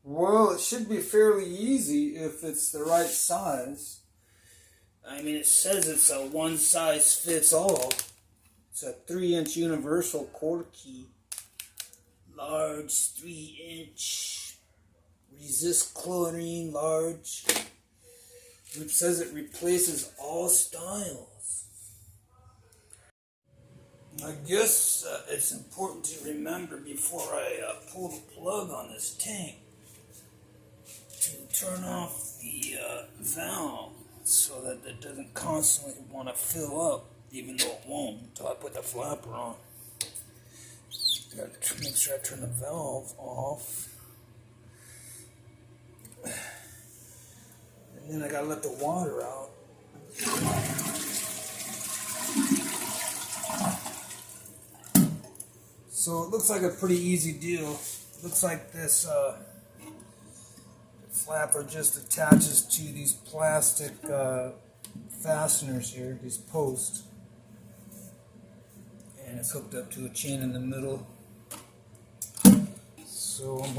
Well, it should be fairly easy if it's the right size. I mean, it says it's a one size fits all. It's a 3-inch universal quarter key. Large 3-inch. Resist chlorine large. It says it replaces all styles. I guess it's important to remember before I pull the plug on this tank to turn off the valve so that it doesn't constantly want to fill up, even though it won't until I put the flapper on. Got to make sure I turn the valve off. And then I gotta let the water out. So it looks like a pretty easy deal. Looks like this flapper just attaches to these plastic fasteners here, these posts. And it's hooked up to a chain in the middle. So I'm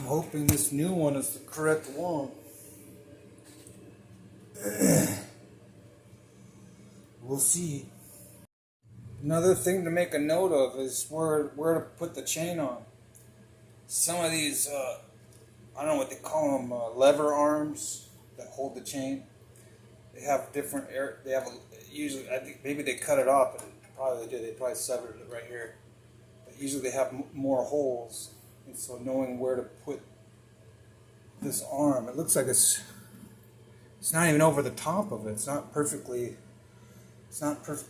hoping this new one is the correct one. We'll see. Another thing to make a note of is where to put the chain on. Some of these, I don't know what they call them, lever arms that hold the chain. They have different they have usually, I think maybe they cut it off, but probably they did. They probably severed it right here. But usually they have more holes, and so knowing where to put this arm, it looks like it's not even over the top of it. It's not perfectly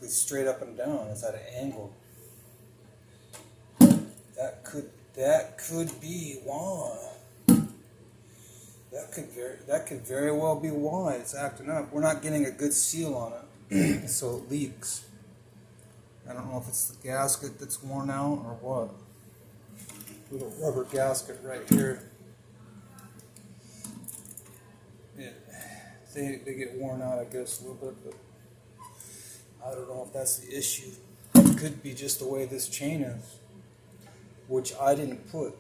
straight up and down. It's at an angle. That could be why. That could very well be why it's acting up. We're not getting a good seal on it, so it leaks. I don't know if it's the gasket that's worn out or what. Little rubber gasket right here. They get worn out, I guess, a little bit, but I don't know if that's the issue. It could be just the way this chain is, which I didn't put.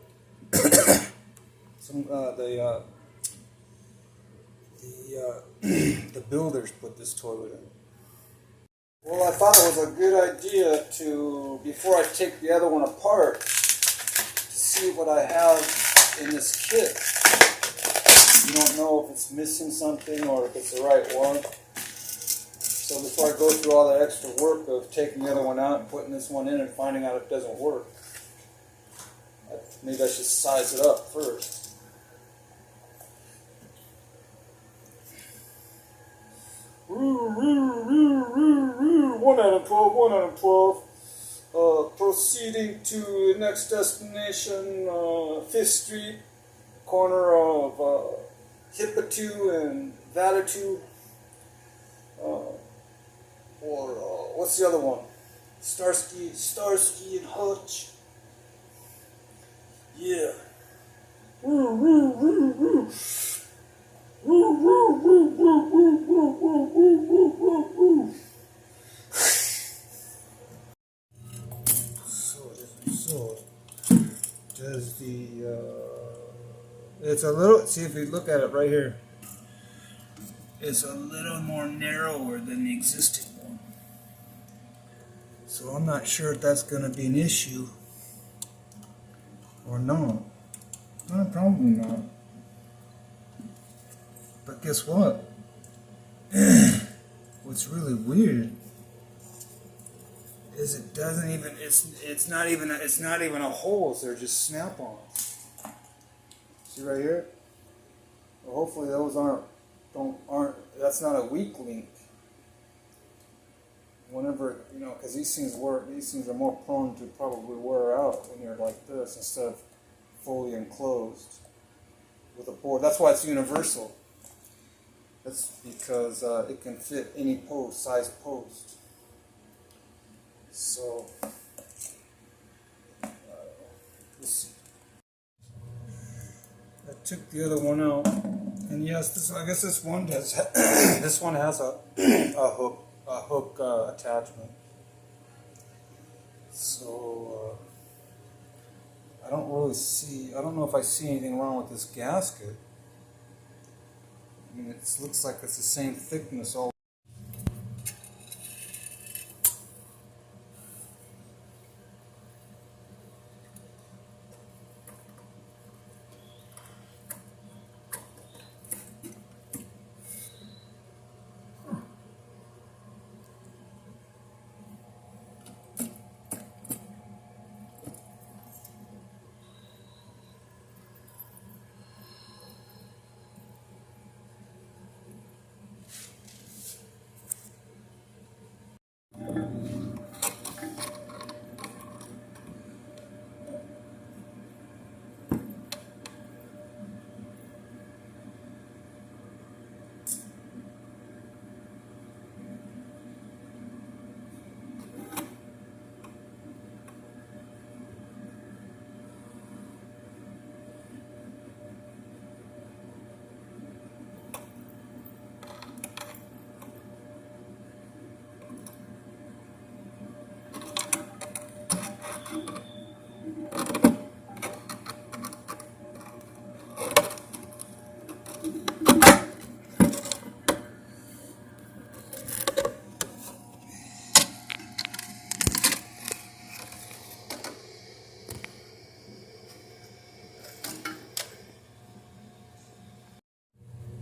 The builders put this toilet in. Well, I thought it was a good idea to, before I take the other one apart, to see what I have in this kit. You don't know if it's missing something or if it's the right one. So before I go through all the extra work of taking the other one out and putting this one in and finding out it doesn't work, maybe I should size it up first. One out of 12, 1 out of 12. Proceeding to the next destination, 5th Street, corner of Hippatu and Vadatu. Or what's the other one? Starsky and Hutch. Yeah. So does it's a little, see if you look at it right here, it's a little more narrower than the existing one. So I'm not sure if that's going to be an issue or not. Probably not. But guess what? What's really weird is it doesn't even, it's not even a holes, they're just snap-ons. See right here? Well, hopefully those that's not a weak link. Whenever, because these things are more prone to probably wear out when you're like this instead of fully enclosed with a board. That's why it's universal. That's because it can fit any size post. So, let's see. I took the other one out, and yes, I guess this one does. This one has a hook attachment. So I don't really see, I don't know if I see anything wrong with this gasket. I mean, it looks like it's the same thickness all.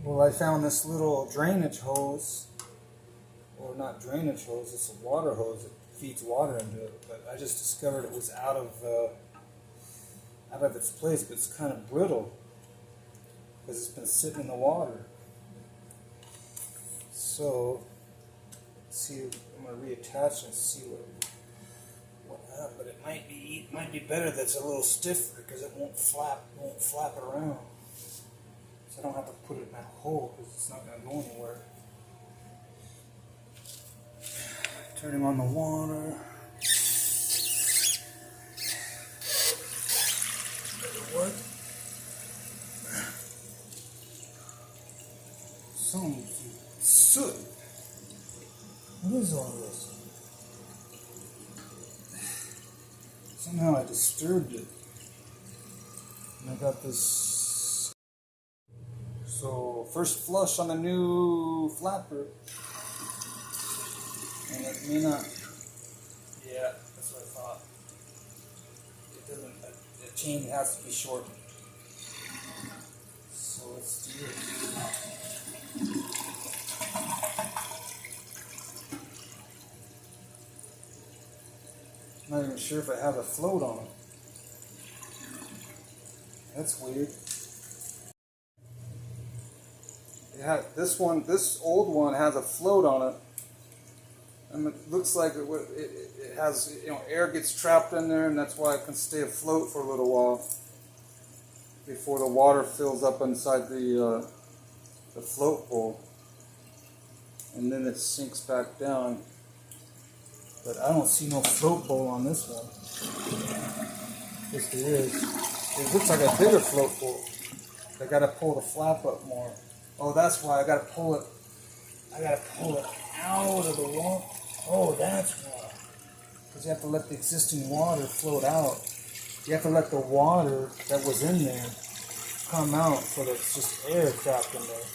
Well, I found this little drainage hose, or not drainage hose, it's a water hose that feeds water into it, but I just discovered it was out of its place, but it's kind of brittle because it's been sitting in the water. So, let's see, I'm going to reattach and see what happened, but it might be better that it's a little stiffer because it won't flap around. I don't have to put it in that hole because it's not going to go anywhere. Turning on the water. Does it work? Some soot. What is all this? Somehow I disturbed it. And I got this. So, first flush on the new flapper. And it may not. Yeah, that's what I thought. It doesn't. The chain has to be shortened. So let's do it. I'm not even sure if I have a float on it. That's weird. Yeah, this old one has a float on it, and it looks like it has, air gets trapped in there, and that's why it can stay afloat for a little while before the water fills up inside the float bowl, and then it sinks back down. But I don't see no float bowl on this one. Yes, there is. It looks like a bigger float bowl. I gotta pull the flap up more. Oh, that's why I gotta pull it. I gotta pull it out of the water. Oh, that's why. Because you have to let the existing water float out. You have to let the water that was in there come out so that it's just air trapped in there.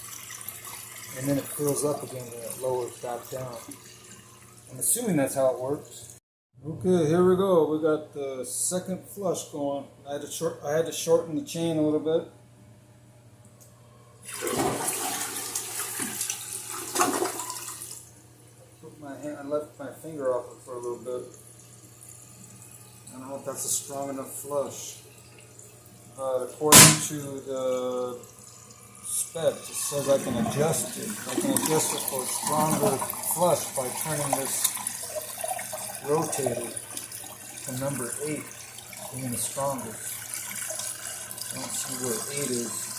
And then it fills up again and it lowers back down. I'm assuming that's how it works. Okay, here we go. We got the second flush going. I had to shorten the chain a little bit. I left my finger off it for a little bit. I don't know if that's a strong enough flush. According to the spec, it says I can adjust it. I can adjust it for a stronger flush by turning this rotator to number 8, being the strongest. I don't see where 8 is.